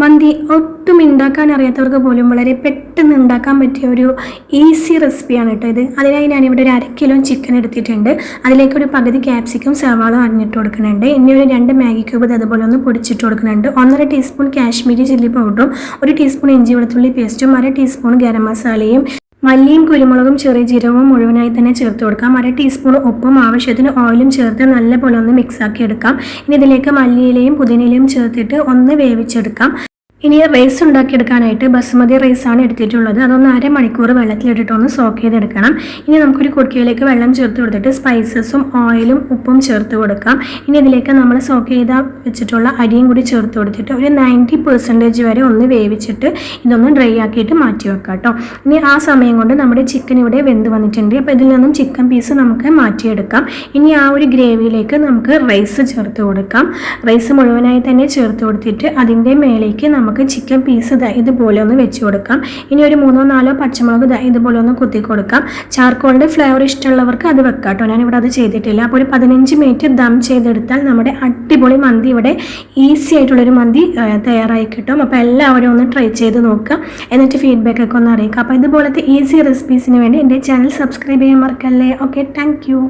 മന്തി ഒട്ടും ഉണ്ടാക്കാൻ അറിയാത്തവർക്ക് പോലും വളരെ പെട്ടെന്ന് ഉണ്ടാക്കാൻ പറ്റിയ ഒരു ഈസി റെസിപ്പിയാണ് കേട്ടോ ഇത്. അതിനായി ഞാനിവിടെ ഒരു 1/2 കിലോ ചിക്കൻ എടുത്തിട്ടുണ്ട്. അതിലേക്ക് ഒരു പകുതി ക്യാപ്സിക്കം സവാള അരിഞ്ഞിട്ട് കൊടുക്കുന്നുണ്ട്. ഇനി ഒരു 2 മാഗി ക്യൂബ് അതുപോലെ ഒന്ന് പൊടിച്ചിട്ട് കൊടുക്കുന്നുണ്ട്. 1.5 ടീസ്പൂൺ കാശ്മീരി ചില്ലി പൗഡറും 1 ടീസ്പൂൺ ഇഞ്ചി വെളുത്തുള്ളി പേസ്റ്റും 1/2 ടീസ്പൂൺ ഗരം മസാലയും മല്ലിയും കുരുമുളകും ചെറിയ ജീരകവും മുഴുവനായി തന്നെ ചേർത്ത് കൊടുക്കാം. 1/2 ടീസ്പൂൺ ഉപ്പും ആവശ്യത്തിന് ഓയിലും ചേർത്ത് നല്ലപോലെ ഒന്ന് മിക്സ് ആക്കി എടുക്കാം. ഇനി ഇതിലേക്ക് മല്ലിയിലയും പുതിനയിലയും ചേർത്തിട്ട് ഒന്ന് വേവിച്ചെടുക്കാം. ഇനി റൈസ് ഉണ്ടാക്കിയെടുക്കാനായിട്ട് ബസുമതി റൈസാണ് എടുത്തിട്ടുള്ളത്. അതൊന്ന് 1/2 മണിക്കൂർ വെള്ളത്തിലിട്ടിട്ട് ഒന്ന് സോക്ക് ചെയ്തെടുക്കണം. ഇനി നമുക്കൊരു കുടുക്കയിലേക്ക് വെള്ളം ചേർത്ത് കൊടുത്തിട്ട് സ്പൈസസും ഓയിലും ഉപ്പും ചേർത്ത് കൊടുക്കാം. ഇനി ഇതിലേക്ക് നമ്മൾ സോക്ക് ചെയ്ത് വെച്ചിട്ടുള്ള അരിയും കൂടി ചേർത്ത് കൊടുത്തിട്ട് ഒരു 90% വരെ ഒന്ന് വേവിച്ചിട്ട് ഇതൊന്ന് ഡ്രൈ ആക്കിയിട്ട് മാറ്റി വെക്കാം കേട്ടോ. ഇനി ആ സമയം കൊണ്ട് നമ്മുടെ ചിക്കൻ ഇവിടെ വെന്ത് വന്നിട്ടുണ്ട്. അപ്പോൾ ഇതിൽ നിന്നും ചിക്കൻ പീസ് നമുക്ക് മാറ്റിയെടുക്കാം. ഇനി ആ ഒരു ഗ്രേവിയിലേക്ക് നമുക്ക് റൈസ് ചേർത്ത് കൊടുക്കാം. റൈസ് മുഴുവനായി തന്നെ ചേർത്ത് കൊടുത്തിട്ട് അതിൻ്റെ മേലേക്ക് നമുക്ക് ചിക്കൻ പീസ് ഇതുപോലെ ഒന്ന് വെച്ച് കൊടുക്കാം. ഇനി ഒരു 3-4 പച്ചമുളക് ഇതുപോലെ ഒന്ന് കുത്തി കൊടുക്കാം. ചാർക്കോളിൻ്റെ ഫ്ലേവർ ഇഷ്ടമുള്ളവർക്ക് അത് വെക്കാം കേട്ടോ. ഞാനിവിടെ അത് ചെയ്തിട്ടില്ല. അപ്പോൾ ഒരു 15 മിനിറ്റ് ദം ചെയ്തെടുത്താൽ നമ്മുടെ അടിപൊളി മന്തി ഇവിടെ ഈസി ആയിട്ടുള്ളൊരു മന്തി തയ്യാറായി കിട്ടും. അപ്പോൾ എല്ലാവരും ഒന്ന് ട്രൈ ചെയ്ത് നോക്കുക. എന്നിട്ട് ഫീഡ്ബാക്ക് ഒക്കെ ഒന്ന് അറിയിക്കുക. അപ്പോൾ ഇതുപോലത്തെ ഈസി റെസിപ്പീസിന് വേണ്ടി എൻ്റെ ചാനൽ സബ്സ്ക്രൈബ് ചെയ്യാൻ മറക്കല്ലേ. Okay, thank you.